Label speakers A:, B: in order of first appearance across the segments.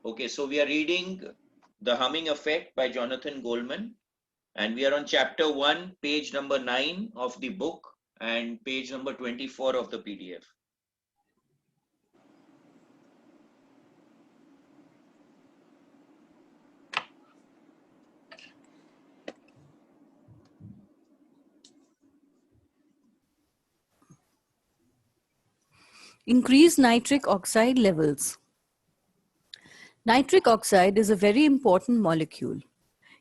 A: Okay, so we are reading The Humming Effect by Jonathan Goldman, and we are on chapter 1, page number 9 of the book and page number 24 of the PDF.
B: Increase nitric oxide levels. Nitric oxide is a very important molecule.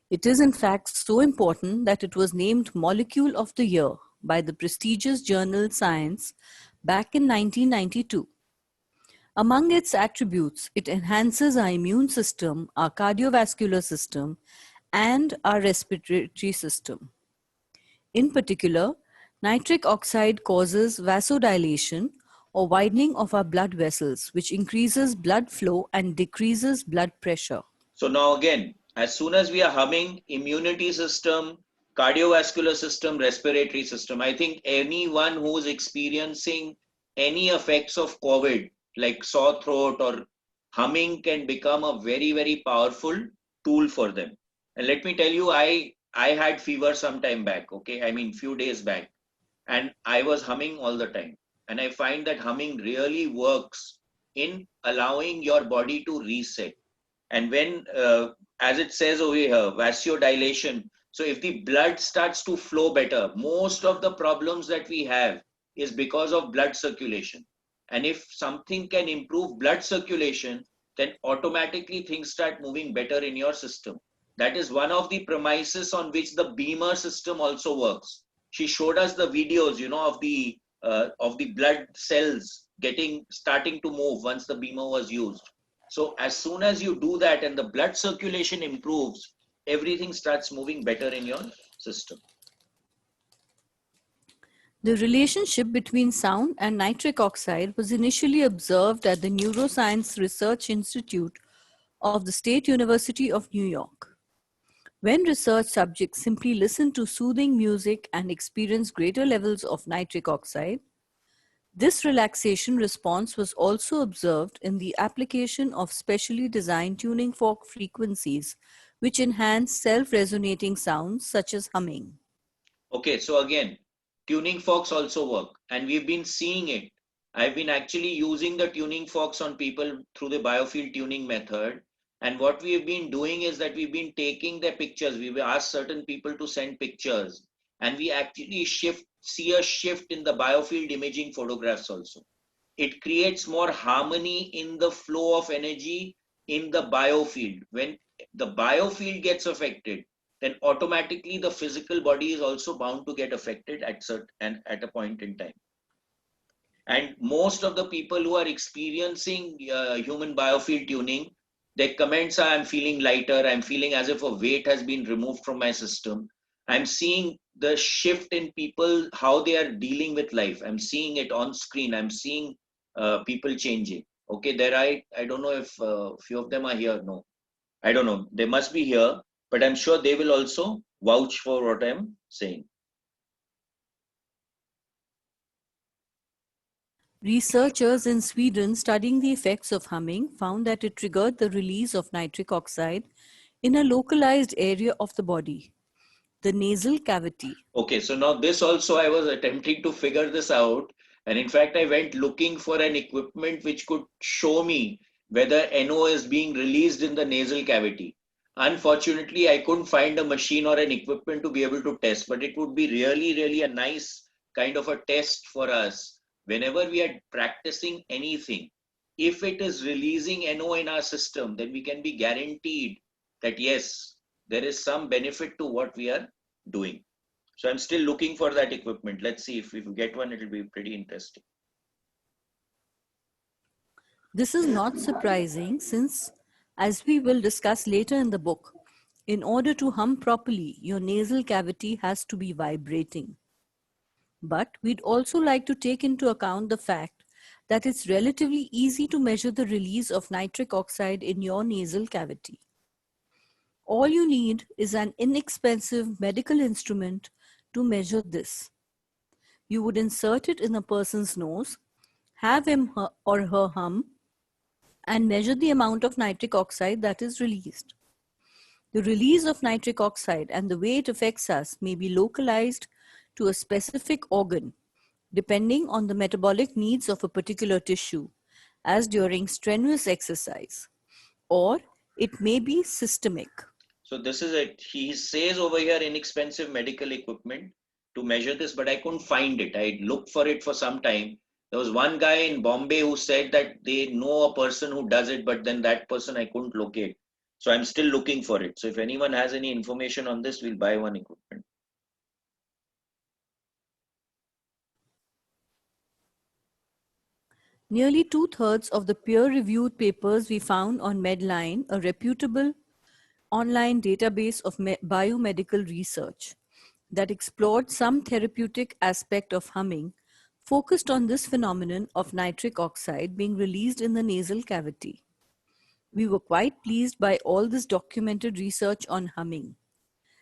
B: It is in fact so important that it was named Molecule of the Year by the prestigious journal Science back in 1992. Among its attributes, it enhances our immune system, our cardiovascular system, and our respiratory system. In particular, nitric oxide causes vasodilation or widening of our blood vessels, which increases blood flow and decreases blood pressure.
A: So now again, as soon as we are humming, immunity system, cardiovascular system, respiratory system, I think anyone who is experiencing any effects of COVID, like sore throat or humming, can become a very, very powerful tool for them. And let me tell you, I had fever some time back, okay? I mean, few days back, and I was humming all the time. And I find that humming really works in allowing your body to reset. And when, as it says over here, vasodilation, so if the blood starts to flow better, most of the problems that we have is because of blood circulation. And if something can improve blood circulation, then automatically things start moving better in your system. That is one of the premises on which the beamer system also works. She showed us the videos, of the blood cells starting to move once the beamer was used. So as soon as you do that and the blood circulation improves, everything starts moving better in your system.
B: The relationship between sound and nitric oxide was initially observed at the Neuroscience Research Institute of the State University of New York. When research subjects simply listened to soothing music and experienced greater levels of nitric oxide, this relaxation response was also observed in the application of specially designed tuning fork frequencies, which enhance self-resonating sounds such as humming.
A: Okay, so again, tuning forks also work, and we've been seeing it. I've been actually using the tuning forks on people through the biofield tuning method. And what we've been doing is that we've been taking their pictures. We've asked certain people to send pictures, and we actually see a shift in the biofield imaging photographs also. It creates more harmony in the flow of energy in the biofield. When the biofield gets affected, then automatically the physical body is also bound to get affected at a point in time. And most of the people who are experiencing human biofield tuning, their comments are, I'm feeling lighter, I'm feeling as if a weight has been removed from my system. I'm seeing the shift in people, how they are dealing with life. I'm seeing it on screen. I'm seeing people changing. Okay, I don't know if few of them are here. No, I don't know. They must be here, but I'm sure they will also vouch for what I'm saying.
B: Researchers in Sweden studying the effects of humming found that it triggered the release of nitric oxide in a localized area of the body, the nasal cavity.
A: Okay, so now this also I was attempting to figure this out. And in fact, I went looking for an equipment which could show me whether NO is being released in the nasal cavity. Unfortunately, I couldn't find a machine or an equipment to be able to test, but it would be really, really a nice kind of a test for us whenever we are practicing anything. If it is releasing NO in our system, then we can be guaranteed that yes, there is some benefit to what we are doing. So I'm still looking for that equipment. Let's see if we get one, it'll be pretty interesting.
B: This is not surprising since, as we will discuss later in the book, in order to hum properly, your nasal cavity has to be vibrating. But we'd also like to take into account the fact that it's relatively easy to measure the release of nitric oxide in your nasal cavity. All you need is an inexpensive medical instrument to measure this. You would insert it in a person's nose, have him or her hum, and measure the amount of nitric oxide that is released. The release of nitric oxide and the way it affects us may be localized to a specific organ, depending on the metabolic needs of a particular tissue, as during strenuous exercise, or it may be systemic.
A: So this is it. He says over here inexpensive medical equipment to measure this, but I couldn't find it. I looked for it for some time. There was one guy in Bombay who said that they know a person who does it, but then that person I couldn't locate. So I'm still looking for it. So if anyone has any information on this, we'll buy one equipment.
B: Nearly 2/3 of the peer-reviewed papers we found on Medline, a reputable online database of biomedical research that explored some therapeutic aspect of humming, focused on this phenomenon of nitric oxide being released in the nasal cavity. We were quite pleased by all this documented research on humming.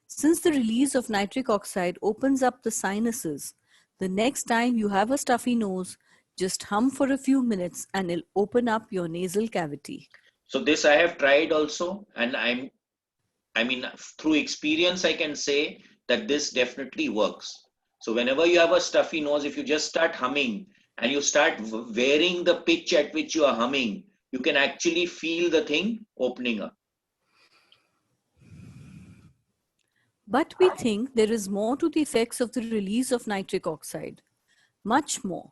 B: Since the release of nitric oxide opens up the sinuses, the next time you have a stuffy nose, just hum for a few minutes and it'll open up your nasal cavity.
A: So this I have tried also, and I mean, through experience, I can say that this definitely works. So whenever you have a stuffy nose, if you just start humming and you start varying the pitch at which you are humming, you can actually feel the thing opening up.
B: But we think there is more to the effects of the release of nitric oxide. Much more.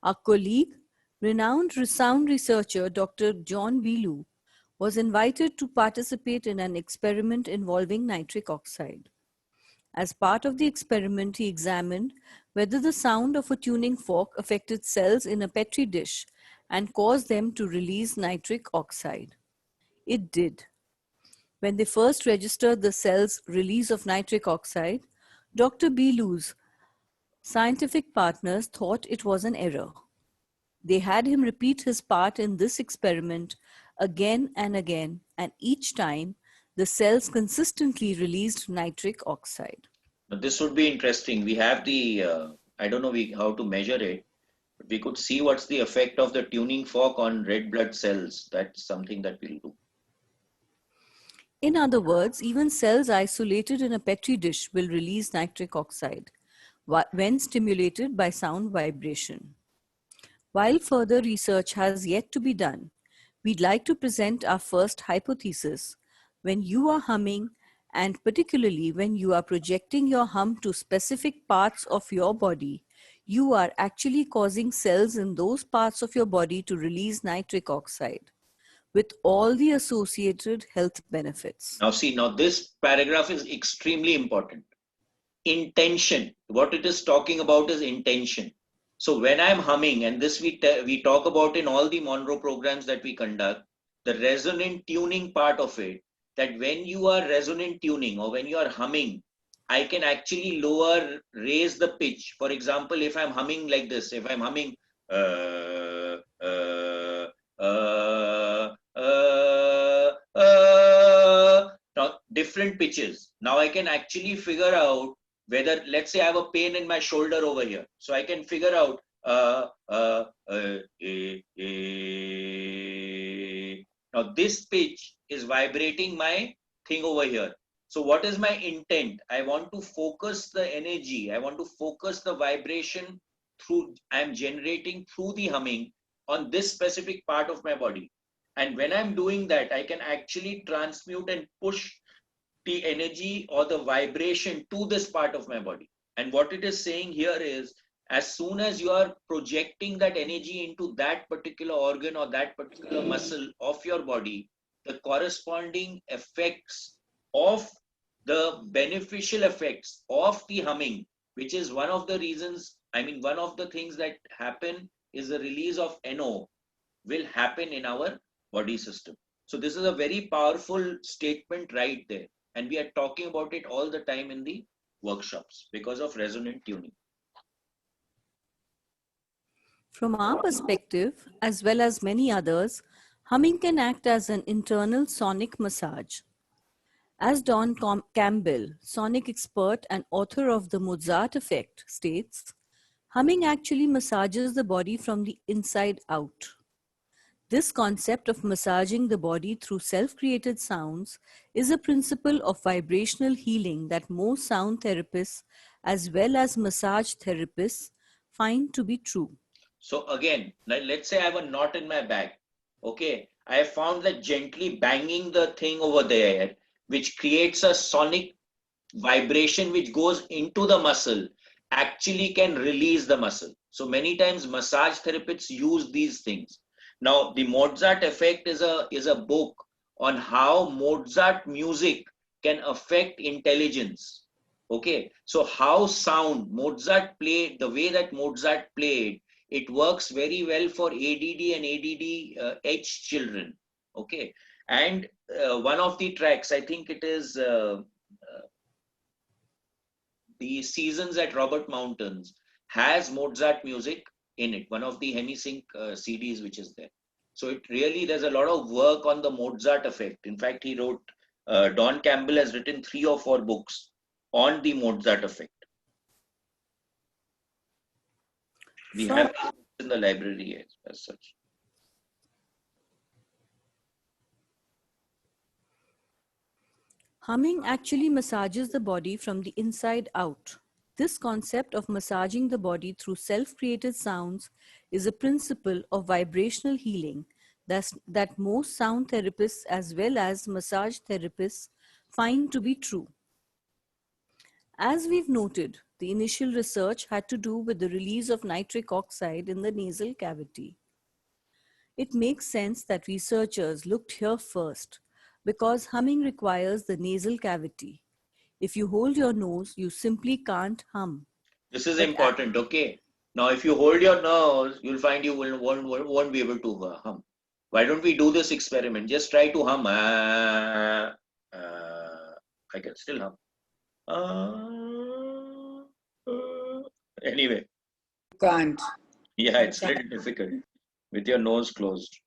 B: Our colleague, renowned sound researcher Dr. John Bilu, was invited to participate in an experiment involving nitric oxide. As part of the experiment, he examined whether the sound of a tuning fork affected cells in a petri dish and caused them to release nitric oxide. It did. When they first registered the cell's release of nitric oxide, Dr. Bilu's scientific partners thought it was an error. They had him repeat his part in this experiment again and again, and each time the cells consistently released nitric oxide.
A: But this would be interesting. We have the, I don't know how to measure it, but we could see what's the effect of the tuning fork on red blood cells. That's something that we'll do.
B: In other words, even cells isolated in a petri dish will release nitric oxide when stimulated by sound vibration. While further research has yet to be done, we'd like to present our first hypothesis. When you are humming, and particularly when you are projecting your hum to specific parts of your body, you are actually causing cells in those parts of your body to release nitric oxide, with all the associated health benefits.
A: Now see, now this paragraph is extremely important. Intention. What it is talking about is intention. So when I'm humming, and this we talk about in all the Monroe programs that we conduct, the resonant tuning part of it, that when you are resonant tuning or when you are humming, I can actually raise the pitch. For example, if I'm humming like this, if I'm humming uh, uh, uh, now different pitches. Now I can actually figure out whether, let's say I have a pain in my shoulder over here. So I can figure out now this pitch is vibrating my thing over here. So what is my intent? I want to focus the energy. I want to focus the vibration I'm generating through the humming on this specific part of my body. And when I'm doing that, I can actually transmute and push the energy or the vibration to this part of my body. And what it is saying here is, as soon as you are projecting that energy into that particular organ or that particular muscle of your body, the corresponding effects of the beneficial effects of the humming, which is one of the reasons, one of the things that happen is the release of NO, will happen in our body system. So this is a very powerful statement right there. And we are talking about it all the time in the workshops because of resonant tuning.
B: From our perspective, as well as many others, humming can act as an internal sonic massage. As Don Campbell, sonic expert and author of The Mozart Effect, states, humming actually massages the body from the inside out. This concept of massaging the body through self created sounds is a principle of vibrational healing that most sound therapists as well as massage therapists find to be true.
A: So again, let's say I have a knot in my back. Okay, I have found that gently banging the thing over there, which creates a sonic vibration which goes into the muscle, actually can release the muscle. So many times massage therapists use these things. Now the Mozart effect is a book on how Mozart music can affect intelligence. Okay, so how sound Mozart played, the way that Mozart played, it works very well for ADD and ADD-H children. Okay, and one of the tracks, I think it is the Seasons at Robert Mountains, has Mozart music in it, one of the Hemisync CDs which is there. So it really, there's a lot of work on the Mozart effect. In fact, he wrote, Don Campbell has written 3 or 4 books on the Mozart effect. We
B: From
A: have in the library as such.
B: humming actually massages the body from the inside out. This concept of massaging the body through self created sounds is a principle of vibrational healing that most sound therapists as well as massage therapists find to be true. As we've noted, the initial research had to do with the release of nitric oxide in the nasal cavity. It makes sense that researchers looked here first because humming requires the nasal cavity. If you hold your nose, you simply can't hum.
A: This is
B: But
A: important, okay? Now, if you hold your nose, you'll find you won't be able to hum. Why don't we do this experiment? Just try to hum. I can still hum. Anyway,
C: Can't.
A: yeah, it's a little difficult with your nose closed.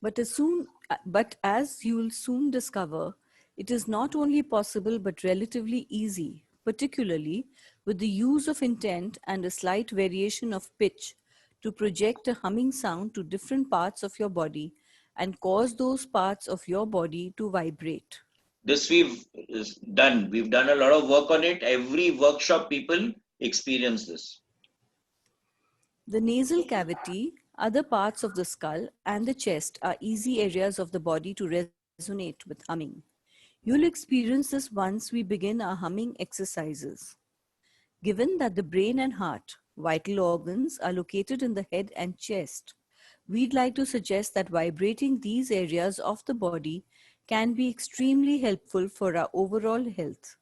B: But as you'll soon discover, it is not only possible but relatively easy, particularly with the use of intent and a slight variation of pitch to project a humming sound to different parts of your body and cause those parts of your body to vibrate.
A: This done. We've done a lot of work on it. Every workshop people experience this.
B: The nasal cavity, other parts of the skull, and the chest are easy areas of the body to resonate with humming. You'll experience this once we begin our humming exercises. Given that the brain and heart, vital organs, are located in the head and chest, we'd like to suggest that vibrating these areas of the body can be extremely helpful for our overall health,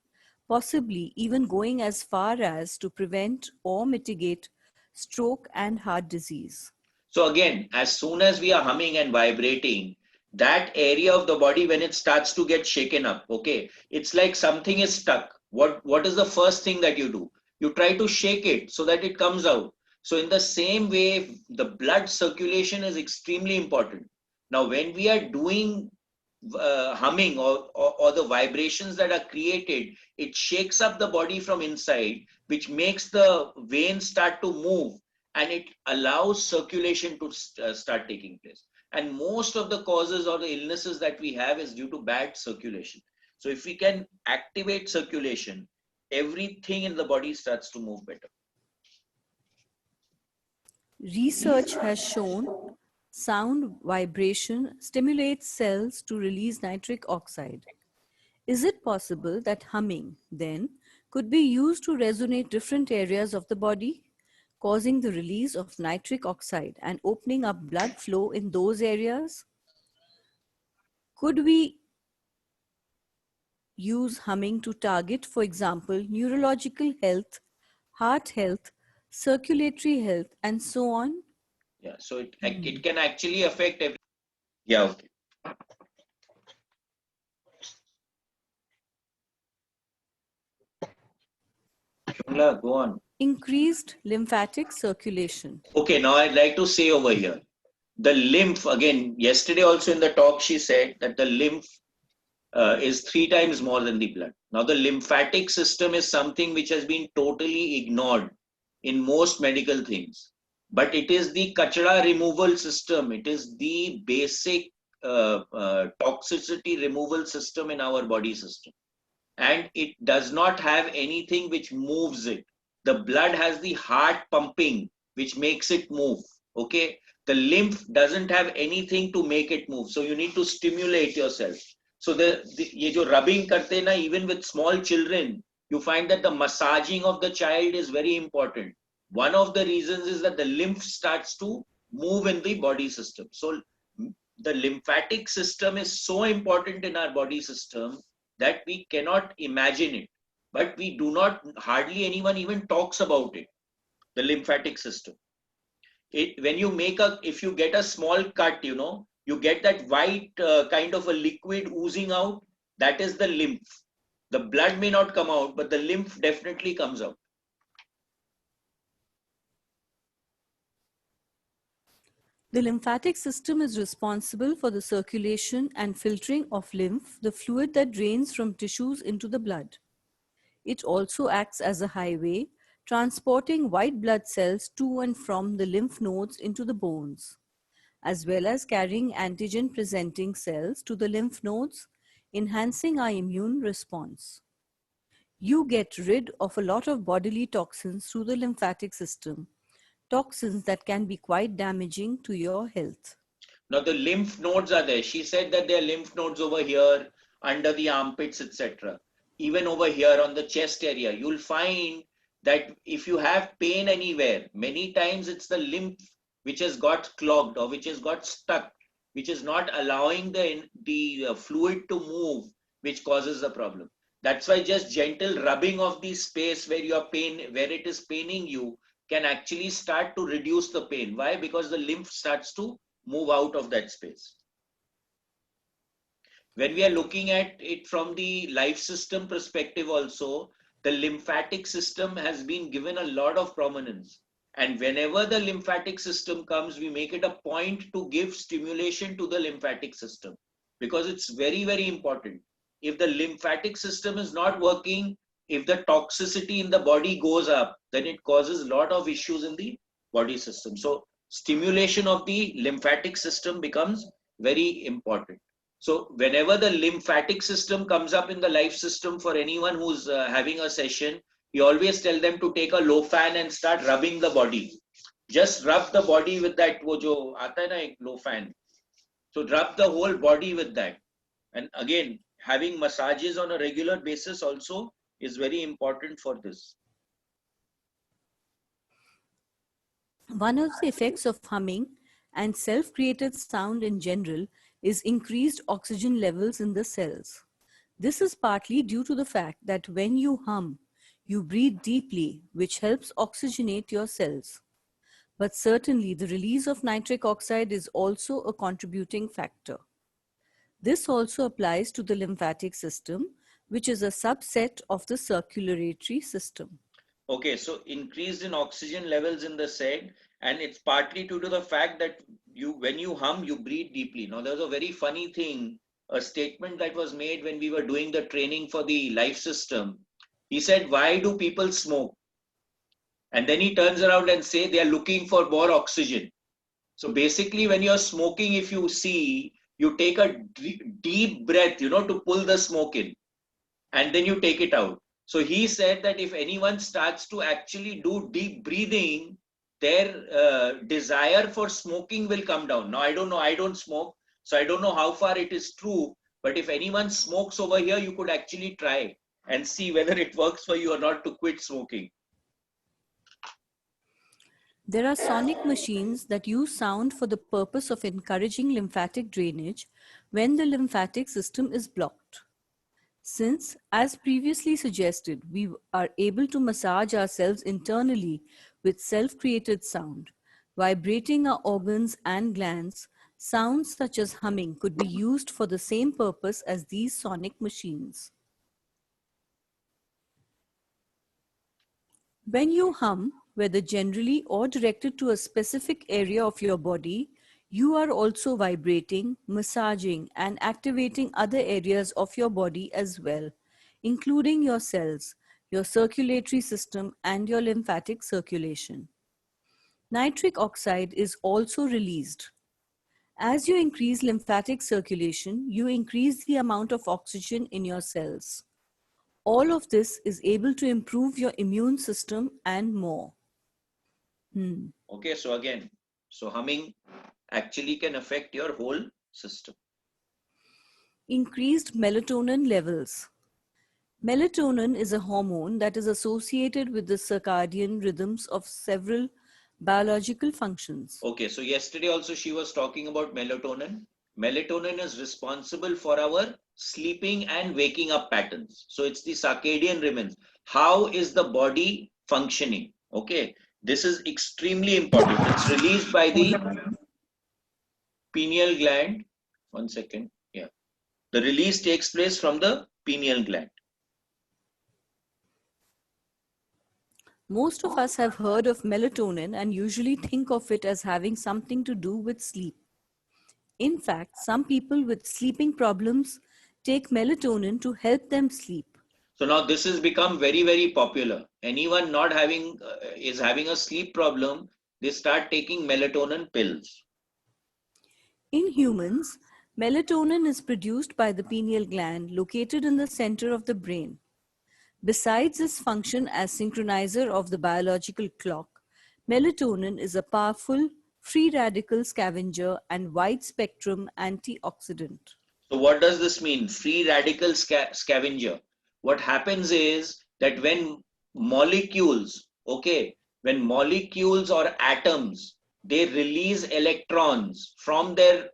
B: possibly even going as far as to prevent or mitigate stroke and heart disease.
A: So again, as soon as we are humming and vibrating, that area of the body, when it starts to get shaken up, okay, it's like something is stuck. What is the first thing that you do? You try to shake it so that it comes out. So in the same way, the blood circulation is extremely important. Now, when we are doing humming or the vibrations that are created, it shakes up the body from inside, which makes the veins start to move, and it allows circulation to start taking place. And most of the causes or the illnesses that we have is due to bad circulation. So if we can activate circulation, everything in the body starts to move better.
B: Research has shown sound vibration stimulates cells to release nitric oxide. Is it possible that humming, then, could be used to resonate different areas of the body, causing the release of nitric oxide and opening up blood flow in those areas? Could we use humming to target, for example, neurological health, heart health, circulatory health, and so on?
A: Yeah, so it can actually affect every. Yeah, okay. Shungla, go on.
B: Increased lymphatic circulation.
A: Okay, now I'd like to say over here, the lymph, again, yesterday also in the talk, she said that the lymph is 3 times more than the blood. Now, the lymphatic system is something which has been totally ignored in most medical things. But it is the kachra removal system. It is the basic toxicity removal system in our body system. And it does not have anything which moves it. The blood has the heart pumping, which makes it move. Okay. The lymph doesn't have anything to make it move. So you need to stimulate yourself. So ye jo rubbing karte na, even with small children, you find that the massaging of the child is very important. One of the reasons is that the lymph starts to move in the body system. So the lymphatic system is so important in our body system that we cannot imagine it. But we do not, hardly anyone even talks about it, the lymphatic system. When you if you get a small cut, you get that white kind of a liquid oozing out, that is the lymph. The blood may not come out, but the lymph definitely comes out.
B: The lymphatic system is responsible for the circulation and filtering of lymph, the fluid that drains from tissues into the blood. It also acts as a highway, transporting white blood cells to and from the lymph nodes into the bones, as well as carrying antigen-presenting cells to the lymph nodes, enhancing our immune response. You get rid of a lot of bodily toxins through the lymphatic system, toxins that can be quite damaging to your health.
A: Now the lymph nodes are there. She said that there are lymph nodes over here, under the armpits, etc. Even over here on the chest area, you'll find that if you have pain anywhere, many times it's the lymph which has got clogged or which has got stuck, which is not allowing the fluid to move, which causes the problem. That's why just gentle rubbing of the space where where it is paining you, can actually start to reduce the pain. Why? Because the lymph starts to move out of that space. When we are looking at it from the life system perspective also, the lymphatic system has been given a lot of prominence. And whenever the lymphatic system comes, we make it a point to give stimulation to the lymphatic system, because it's very, very important. If the lymphatic system is not working, if the toxicity in the body goes up, then it causes a lot of issues in the body system. So stimulation of the lymphatic system becomes very important. So whenever the lymphatic system comes up in the life system for anyone who's having a session, we always tell them to take a low fan and start rubbing the body. Just rub the body with that, wo jo aata hai na ek low fan. So rub the whole body with that. And again, having massages on a regular basis also is very important for this.
B: One of the effects of humming and self-created sound in general is increased oxygen levels in the cells. This is partly due to the fact that when you hum, you breathe deeply, which helps oxygenate your cells. But certainly the release of nitric oxide is also a contributing factor. This also applies to the lymphatic system, which is a subset of the circulatory system.
A: Okay, so increased in oxygen levels in the cell, and it's partly due to the fact that when you hum, you breathe deeply. Now, there's a very funny thing, a statement that was made when we were doing the training for the life system. He said, why do people smoke? And then he turns around and say they are looking for more oxygen. So basically, when you're smoking, if you see, you take a deep breath, to pull the smoke in, and then you take it out. So he said that if anyone starts to actually do deep breathing, their desire for smoking will come down. Now, I don't know, I don't smoke, so I don't know how far it is true. But if anyone smokes over here, you could actually try and see whether it works for you or not to quit smoking.
B: There are sonic machines that use sound for the purpose of encouraging lymphatic drainage when the lymphatic system is blocked. Since, as previously suggested, we are able to massage ourselves internally with self-created sound, vibrating our organs and glands, sounds such as humming could be used for the same purpose as these sonic machines. When you hum, whether generally or directed to a specific area of your body, you are also vibrating, massaging, and activating other areas of your body as well, including your cells, your circulatory system, and your lymphatic circulation. Nitric oxide is also released. As you increase lymphatic circulation, you increase the amount of oxygen in your cells. All of this is able to improve your immune system and more.
A: Okay, so again, so humming actually can affect your whole system.
B: Increased melatonin levels. Melatonin is a hormone that is associated with the circadian rhythms of several biological functions.
A: Okay, so yesterday also she was talking about melatonin. Melatonin is responsible for our sleeping and waking up patterns. So it's the circadian rhythms. How is the body functioning? Okay, this is extremely important. It's released by the pineal gland. One second. Yeah. The release takes place from the pineal gland.
B: Most of us have heard of melatonin and usually think of it as having something to do with sleep. In fact, some people with sleeping problems take melatonin to help them sleep.
A: So now this has become very, very popular. Anyone not having is having a sleep problem, they start taking melatonin pills.
B: In humans, melatonin is produced by the pineal gland located in the center of the brain. Besides its function as synchronizer of the biological clock, melatonin is a powerful free radical scavenger and wide-spectrum antioxidant.
A: So what does this mean? Free radical scavenger. What happens is that when molecules, okay, when molecules or atoms, they release electrons from their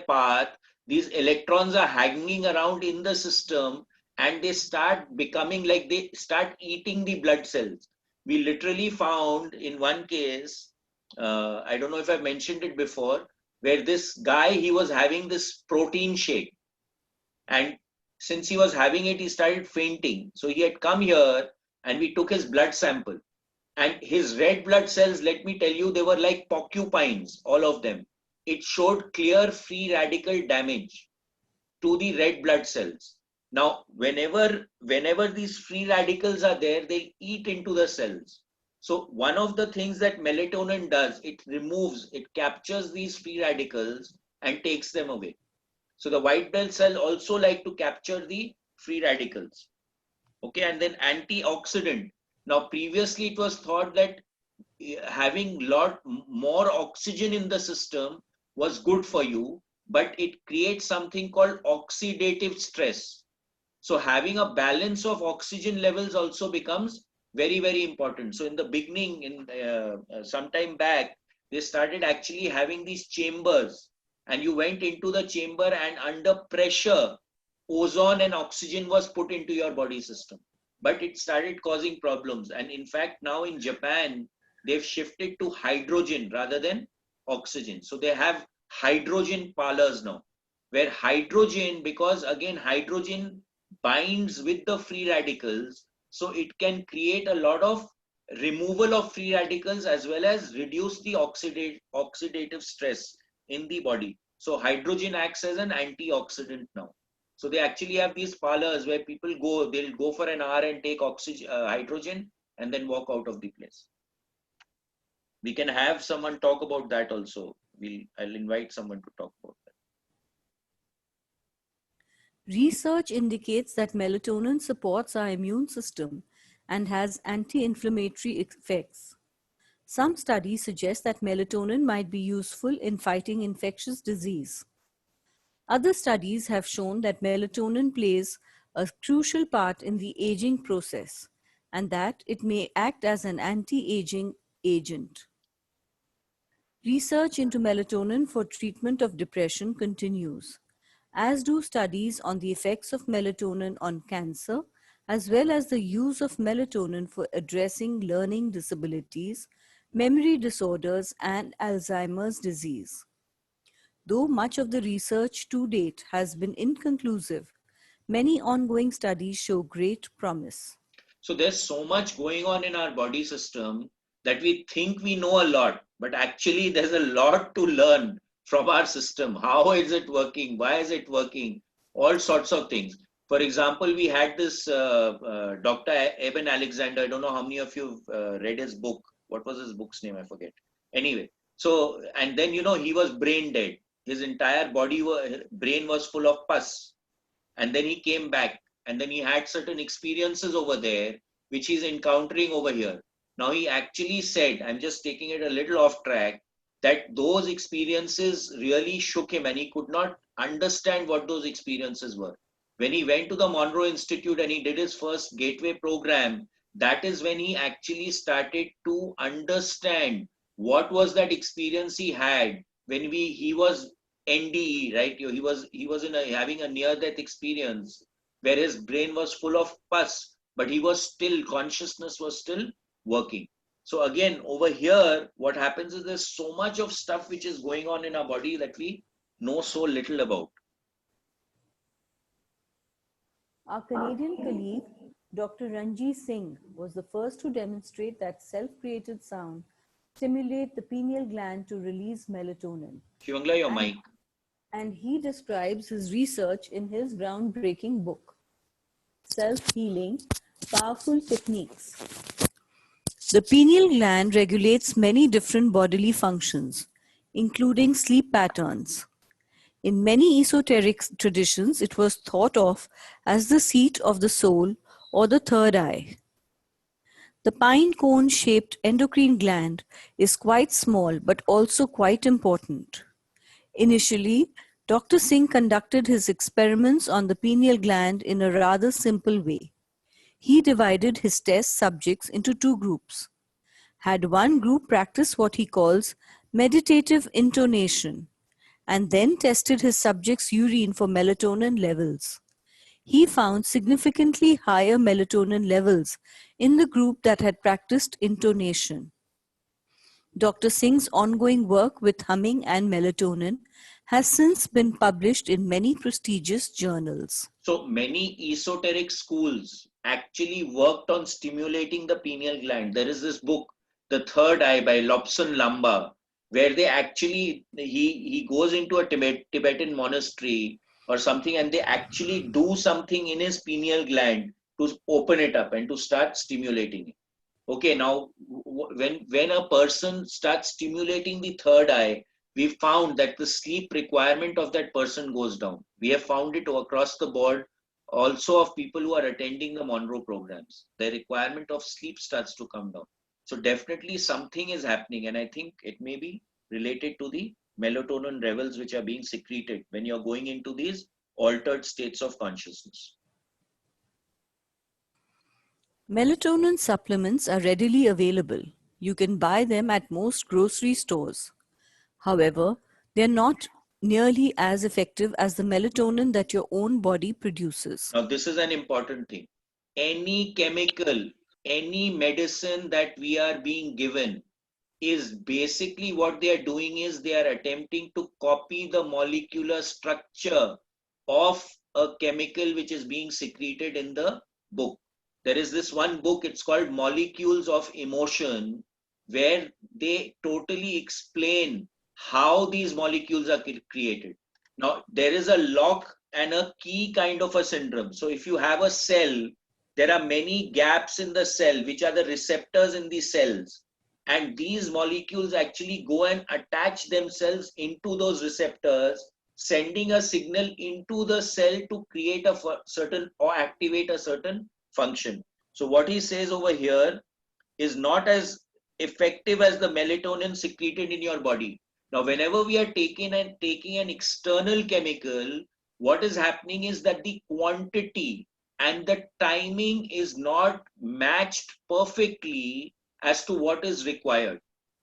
A: path, these electrons are hanging around in the system and they start becoming like they start eating the blood cells. We literally found in one case, I don't know if I mentioned it before, where this guy, he was having this protein shake, and since he was having it, he started fainting. So he had come here and we took his blood sample, and his red blood cells, let me tell you, they were like porcupines, all of them. It showed clear free radical damage to the red blood cells. Now, whenever these free radicals are there, they eat into the cells. So one of the things that melatonin does, it captures these free radicals and takes them away. So the white blood cell also like to capture the free radicals. Okay, and then antioxidant. Now, previously it was thought that having lot more oxygen in the system was good for you, but it creates something called oxidative stress. So having a balance of oxygen levels also becomes very, very important. So in the beginning, in some time back, they started actually having these chambers, and you went into the chamber and under pressure, ozone and oxygen was put into your body system. But it started causing problems. And in fact, now in Japan, they've shifted to hydrogen rather than oxygen. So they have hydrogen parlors now, where hydrogen, because again, hydrogen binds with the free radicals, so it can create a lot of removal of free radicals as well as reduce the oxidative stress in the body. So hydrogen acts as an antioxidant now. So they actually have these parlors where people go, they'll go for an hour and take hydrogen and then walk out of the place. We can have someone talk about that also. I'll invite someone to talk about that.
B: Research indicates that melatonin supports our immune system and has anti-inflammatory effects. Some studies suggest that melatonin might be useful in fighting infectious disease. Other studies have shown that melatonin plays a crucial part in the aging process and that it may act as an anti-aging agent. Research into melatonin for treatment of depression continues, as do studies on the effects of melatonin on cancer, as well as the use of melatonin for addressing learning disabilities, memory disorders, and Alzheimer's disease. Though much of the research to date has been inconclusive, many ongoing studies show great promise.
A: So there's so much going on in our body system that we think we know a lot, but actually there's a lot to learn from our system. How is it working? Why is it working? All sorts of things. For example, we had this Dr. Eben Alexander. I don't know how many of you have read his book. What was his book's name? I forget. Anyway, so and then he was brain dead. His entire brain was full of pus, and then he came back, and then he had certain experiences over there, which he's encountering over here. Now he actually said, I'm just taking it a little off track, that those experiences really shook him, and he could not understand what those experiences were. When he went to the Monroe Institute and he did his first gateway program, that is when he actually started to understand what was that experience he had when he was NDE, right? He was having a near death experience where his brain was full of pus, but he was still, consciousness was still working. So again, over here, what happens is there's so much of stuff which is going on in our body that we know so little about.
B: Our Canadian colleague, Dr. Ranjit Singh, was the first to demonstrate that self-created sound stimulate the pineal gland to release melatonin.
A: Shivangla, your mic.
B: And he describes his research in his groundbreaking book, Self-Healing, Powerful Techniques. The pineal gland regulates many different bodily functions, including sleep patterns. In many esoteric traditions, it was thought of as the seat of the soul or the third eye. The pine cone-shaped endocrine gland is quite small but also quite important. Initially, Dr. Singh conducted his experiments on the pineal gland in a rather simple way. He divided his test subjects into two groups. Had one group practice what he calls meditative intonation, and then tested his subjects' urine for melatonin levels. He found significantly higher melatonin levels in the group that had practiced intonation. Dr. Singh's ongoing work with humming and melatonin has since been published in many prestigious journals.
A: So many esoteric schools actually worked on stimulating the pineal gland. There is this book, The Third Eye by Lobsang Lamba, where they actually, he goes into a Tibetan monastery or something, and they actually do something in his pineal gland to open it up and to start stimulating it. Okay, now when a person starts stimulating the third eye, we found that the sleep requirement of that person goes down. We have found it across the board also of people who are attending the Monroe programs. The requirement of sleep starts to come down. So definitely something is happening, and I think it may be related to the melatonin levels which are being secreted when you're going into these altered states of consciousness.
B: Melatonin supplements are readily available. You can buy them at most grocery stores. However, they are not nearly as effective as the melatonin that your own body produces.
A: Now, this is an important thing. Any chemical, any medicine that we are being given is basically what they are doing is they are attempting to copy the molecular structure of a chemical which is being secreted in the book. There is this one book, it's called Molecules of Emotion, where they totally explain how these molecules are created. Now, there is a lock and a key kind of a syndrome. So if you have a cell, there are many gaps in the cell, which are the receptors in the cells. And these molecules actually go and attach themselves into those receptors, sending a signal into the cell to create a certain or activate a certain function. So what he says over here is not as effective as the melatonin secreted in your body. Now, whenever we are taking an external chemical, what is happening is that the quantity and the timing is not matched perfectly as to what is required.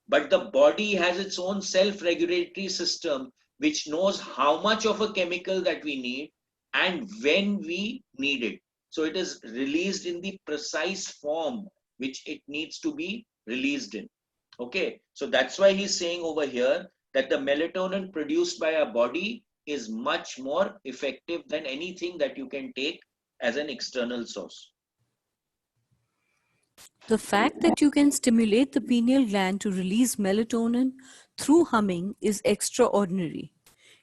A: But the body has its own self-regulatory system which knows how much of a chemical that we need and when we need it. So it is released in the precise form which it needs to be released in. Okay, so that's why he's saying over here that the melatonin produced by our body is much more effective than anything that you can take as an external source.
B: The fact that you can stimulate the pineal gland to release melatonin through humming is extraordinary.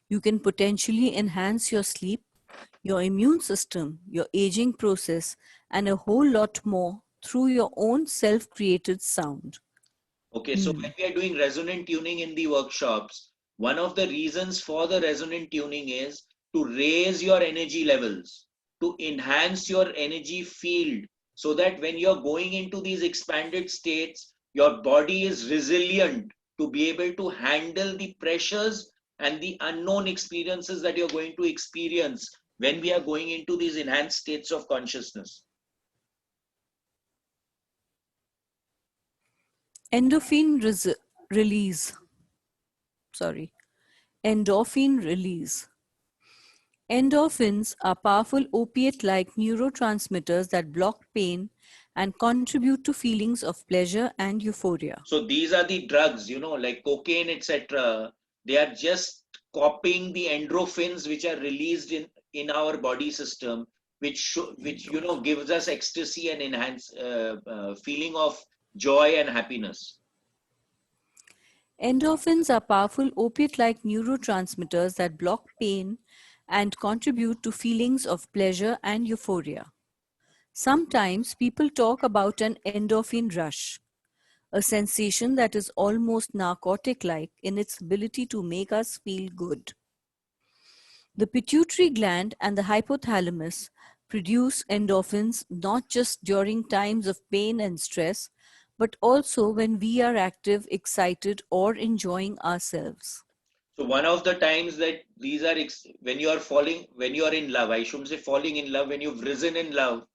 B: You can potentially enhance your sleep, your immune system, your aging process, and a whole lot more through your own self created sound.
A: Okay, so
B: Hmm.
A: when we are doing resonant tuning in the workshops, one of the reasons for the resonant tuning is to raise your energy levels, to enhance your energy field, so that when you're going into these expanded states, your body is resilient to be able to handle the pressures and the unknown experiences that you're going to experience when we are going into these enhanced states of consciousness.
B: Endorphin release. Sorry. Endorphin release. Endorphins are powerful opiate like neurotransmitters that block pain and contribute to feelings of pleasure and euphoria.
A: So these are the drugs, like cocaine, etc. They are just copying the endorphins which are released in our body system, which gives us ecstasy and enhance feeling of joy and happiness.
B: Endorphins are powerful opiate like neurotransmitters that block pain and contribute to feelings of pleasure and euphoria. Sometimes people talk about an endorphin rush, a sensation that is almost narcotic like in its ability to make us feel good. The pituitary gland and the hypothalamus produce endorphins not just during times of pain and stress, but also when we are active, excited, or enjoying ourselves.
A: So one of the times that these are when you are in love, I shouldn't say falling in love, when you've risen in love,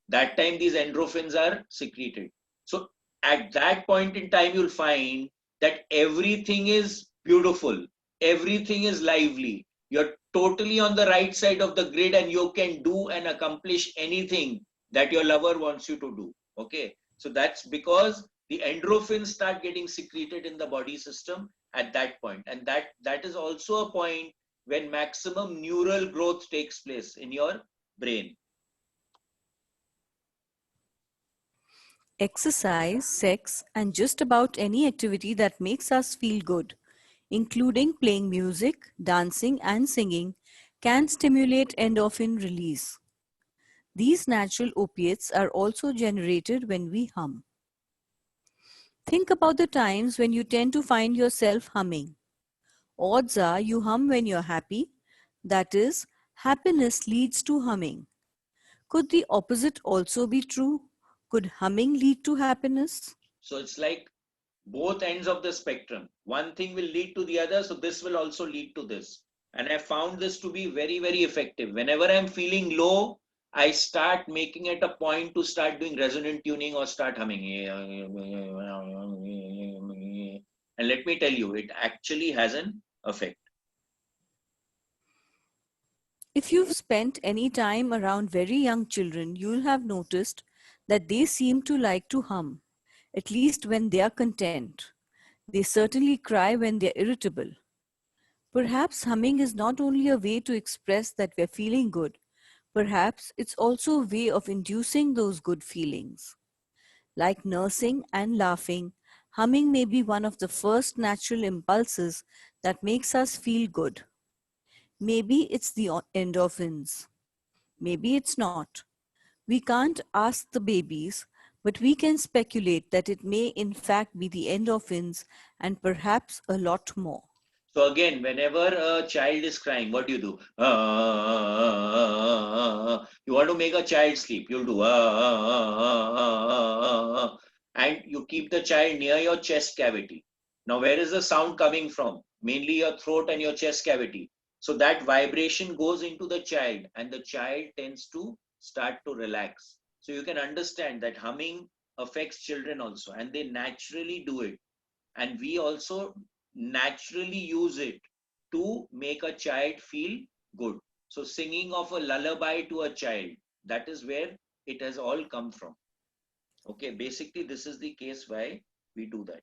A: that time these endorphins are secreted. So at that point in time, you'll find that everything is beautiful, everything is lively. You're totally on the right side of the grid, and you can do and accomplish anything that your lover wants you to do. Okay, so that's because the endorphins start getting secreted in the body system at that point, and that is also a point when maximum neural growth takes place in your brain.
B: Exercise, sex, and just about any activity that makes us feel good, including playing music, dancing, and singing, can stimulate endorphin release. These natural opiates are also generated when we hum. Think about the times when you tend to find yourself humming. Odds are you hum when you're happy. That is, happiness leads to humming. Could the opposite also be true? Could humming lead to happiness?
A: So it's like both ends of the spectrum. One thing will lead to the other, so this will also lead to this. And I found this to be very, very effective. Whenever I'm feeling low, I start making it a point to start doing resonant tuning or start humming. And let me tell you, it actually has an effect.
B: If you've spent any time around very young children, you'll have noticed that they seem to like to hum, at least when they are content. They certainly cry when they're irritable. Perhaps humming is not only a way to express that we're feeling good, perhaps it's also a way of inducing those good feelings. Like nursing and laughing, humming may be one of the first natural impulses that makes us feel good. Maybe it's the endorphins. Maybe it's not. We can't ask the babies, but we can speculate that it may in fact be the endorphins and perhaps a lot more.
A: So again, whenever a child is crying, what do you do? You want to make a child sleep, you'll do and you keep the child near your chest cavity. Now, where is the sound coming from? Mainly your throat and your chest cavity. So that vibration goes into the child, and the child tends to start to relax. So you can understand that humming affects children also, and they naturally do it, and we also naturally use it to make a child feel good. So singing of a lullaby to a child, that is where it has all come from. Okay, basically this is the case why we do that.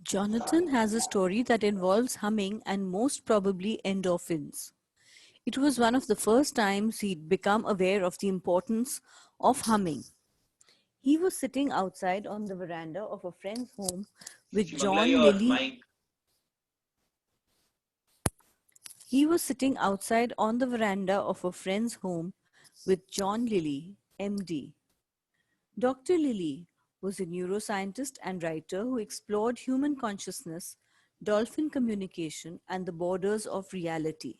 B: Jonathan has a story that involves humming and most probably endorphins. It was one of the first times he'd become aware of the importance of humming. He was sitting outside on the veranda of a friend's home with
A: Shimangla,
B: John
A: your
B: Lilly.
A: mic.
B: He was sitting outside on the veranda of a friend's home with John Lilly, MD. Dr. Lilly was a neuroscientist and writer who explored human consciousness, dolphin communication, and the borders of reality.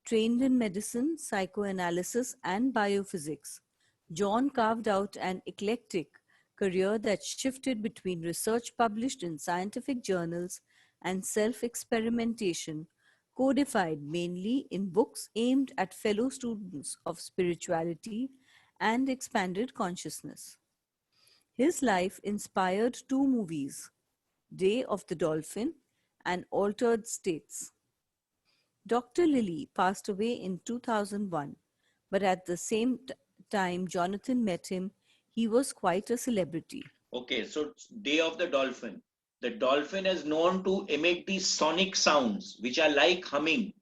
B: Trained in medicine, psychoanalysis, and biophysics, John carved out an eclectic career that shifted between research published in scientific journals and self experimentation, codified mainly in books aimed at fellow students of spirituality and expanded consciousness. His life inspired two movies, Day of the Dolphin and Altered States. Dr. Lilly passed away in 2001, but at the same time Jonathan met him, he was quite a celebrity.
A: Okay, so Day of the Dolphin. The dolphin is known to emit these sonic sounds, which are like humming,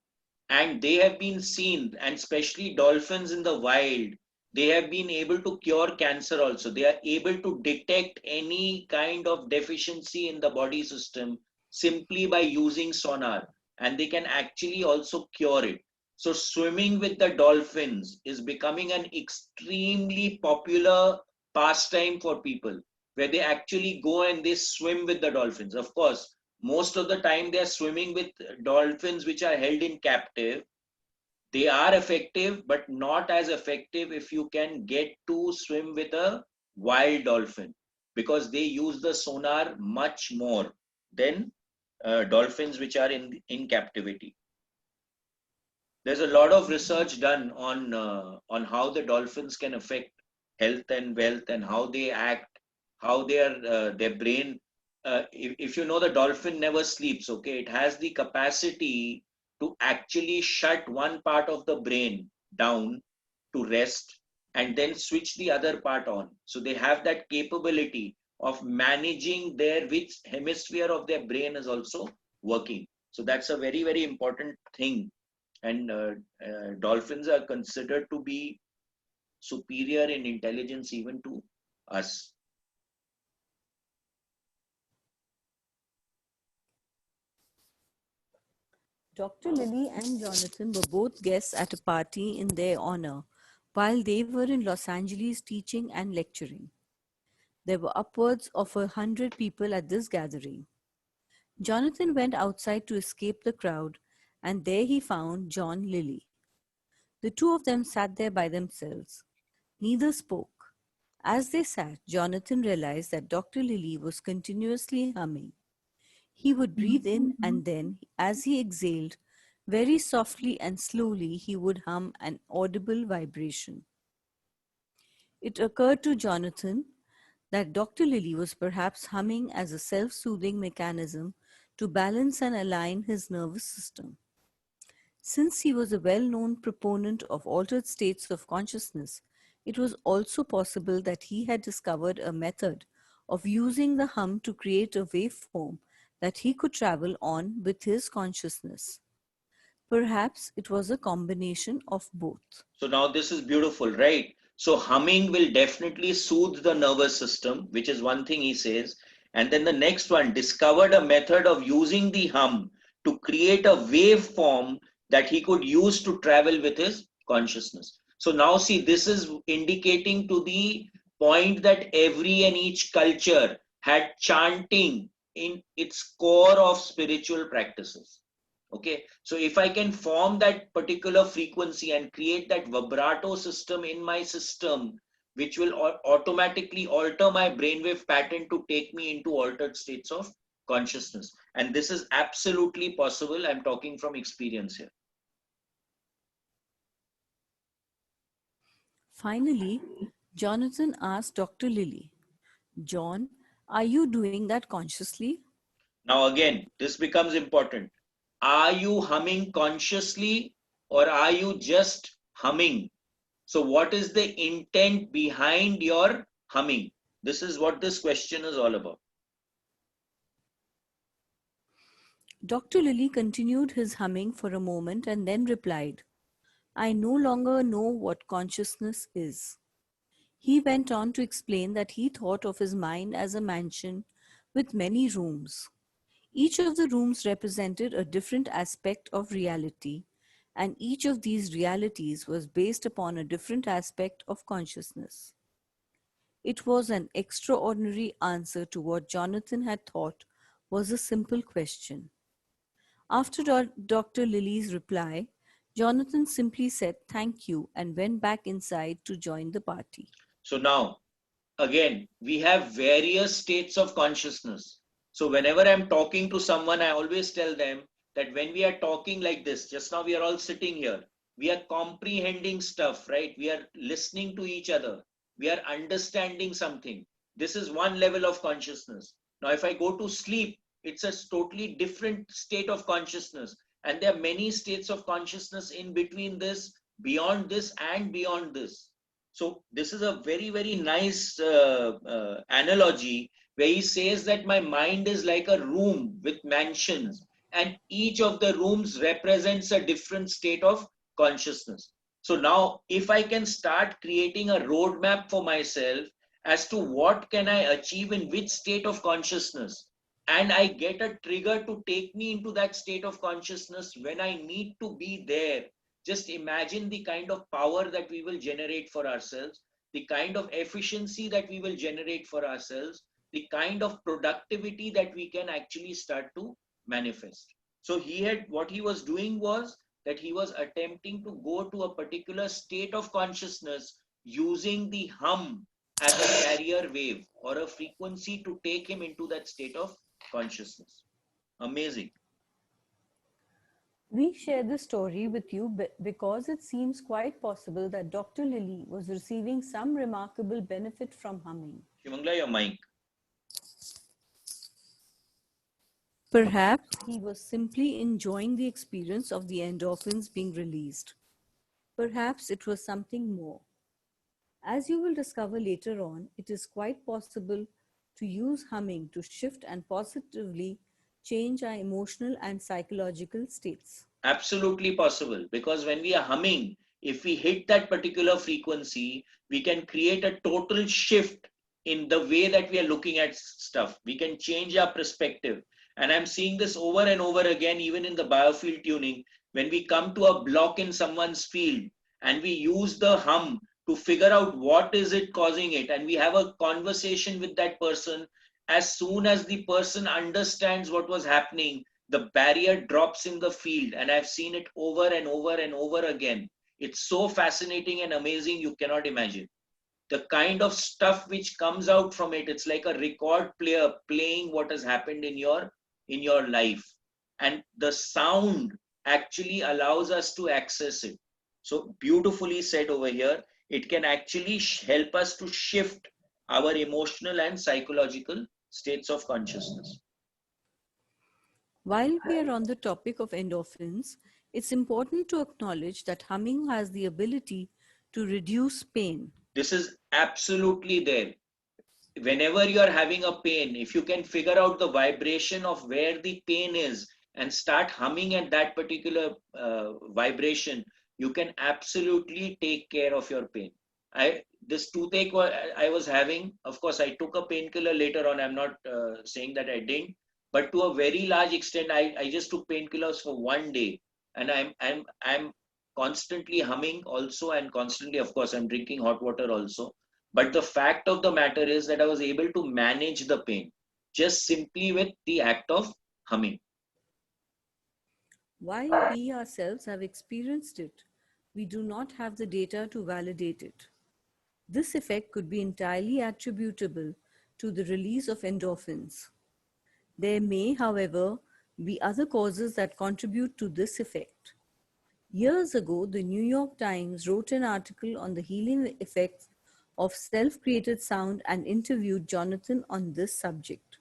A: and they have been seen, and especially dolphins in the wild, they have been able to cure cancer also. They are able to detect any kind of deficiency in the body system simply by using sonar, and they can actually also cure it. So swimming with the dolphins is becoming an extremely popular pastime for people, where they actually go and they swim with the dolphins. Of course, most of the time they are swimming with dolphins which are held in captive. They are effective, but not as effective if you can get to swim with a wild dolphin, because they use the sonar much more than dolphins which are in captivity. There's a lot of research done on how the dolphins can affect health and wealth, and how they act, how their brain. If you know, the dolphin never sleeps. Okay, it has the capacity to actually shut one part of the brain down to rest, and then switch the other part on. So they have that capability of managing their which hemisphere of their brain is also working. So that's a very, very important thing. And dolphins are considered to be superior in intelligence even to us.
B: Dr. Lilly and Jonathan were both guests at a party in their honor while they were in Los Angeles teaching and lecturing. There were upwards of 100 people at this gathering. Jonathan went outside to escape the crowd, and there he found John Lilly. The two of them sat there by themselves. Neither spoke. As they sat, Jonathan realized that Dr. Lilly was continuously humming. He would breathe in, and then, as he exhaled, very softly and slowly, he would hum an audible vibration. It occurred to Jonathan that Dr. Lilly was perhaps humming as a self soothing mechanism to balance and align his nervous system. Since he was a well known proponent of altered states of consciousness, it was also possible that he had discovered a method of using the hum to create a waveform that he could travel on with his consciousness. Perhaps it was a combination of both.
A: So now this is beautiful, right? So humming will definitely soothe the nervous system, which is one thing he says. And then the next one, discovered a method of using the hum to create a waveform that he could use to travel with his consciousness. So now see, this is indicating to the point that every and each culture had chanting in its core of spiritual practices. Okay, so if I can form that particular frequency and create that vibrato system in my system, which will automatically alter my brainwave pattern to take me into altered states of consciousness. And this is absolutely possible. I'm talking from experience here.
B: Finally, Jonathan asked Dr. Lilly, John, are you doing that consciously?
A: Now again, this becomes important. Are you humming consciously, or are you just humming? So what is the intent behind your humming? This is what this question is all about.
B: Dr. Lilly continued his humming for a moment and then replied, I no longer know what consciousness is. He went on to explain that he thought of his mind as a mansion with many rooms. Each of the rooms represented a different aspect of reality, and each of these realities was based upon a different aspect of consciousness. It was an extraordinary answer to what Jonathan had thought was a simple question. After Dr. Lily's reply, Jonathan simply said thank you and went back inside to join the party.
A: So now, again, we have various states of consciousness. So whenever I'm talking to someone, I always tell them that when we are talking like this, just now we are all sitting here, we are comprehending stuff, right? We are listening to each other, we are understanding something. This is one level of consciousness. Now if I go to sleep, it's a totally different state of consciousness, and there are many states of consciousness in between this, beyond this, and beyond this. So this is a very, very nice analogy where he says that my mind is like a room with mansions, and each of the rooms represents a different state of consciousness. So now if I can start creating a roadmap for myself as to what can I achieve in which state of consciousness, and I get a trigger to take me into that state of consciousness when I need to be there, just imagine the kind of power that we will generate for ourselves, the kind of efficiency that we will generate for ourselves, the kind of productivity that we can actually start to manifest. So he had, what he was doing was that he was attempting to go to a particular state of consciousness using the hum as a carrier wave or a frequency to take him into that state of consciousness. Amazing.
B: We share this story with you because it seems quite possible that Dr. Lilly was receiving some remarkable benefit from humming.
A: Shimangla, your mic.
B: Perhaps he was simply enjoying the experience of the endorphins being released. Perhaps it was something more. As you will discover later on, it is quite possible to use humming to shift and positively change our emotional and psychological states.
A: Absolutely possible, because when we are humming, if we hit that particular frequency, we can create a total shift in the way that we are looking at stuff. We can change our perspective. And I'm seeing this over and over again, even in the biofield tuning. When we come to a block in someone's field and we use the hum to figure out what is it causing it, and we have a conversation with that person, as soon as the person understands what was happening, the barrier drops in the field. And I've seen it over and over and over again. It's so fascinating and amazing, you cannot imagine the kind of stuff which comes out from it. It's like a record player playing what has happened in your life, and the sound actually allows us to access it. So beautifully said over here, it can actually help us to shift our emotional and psychological states of consciousness.
B: While we are on the topic of endorphins, it's important to acknowledge that humming has the ability to reduce pain.
A: This is absolutely there. Whenever you are having a pain, if you can figure out the vibration of where the pain is and start humming at that particular vibration, you can absolutely take care of your pain. This toothache I was having, of course I took a painkiller later on. I'm not saying that I didn't, but to a very large extent I just took painkillers for one day, and I'm constantly humming also, and constantly, of course, I'm drinking hot water also. But the fact of the matter is that I was able to manage the pain just simply with the act of humming.
B: While we ourselves have experienced it, we do not have the data to validate it. This effect could be entirely attributable to the release of endorphins. There may, however, be other causes that contribute to this effect. Years ago, the New York Times wrote an article on the healing effects of self-created sound and interviewed Jonathan on this subject.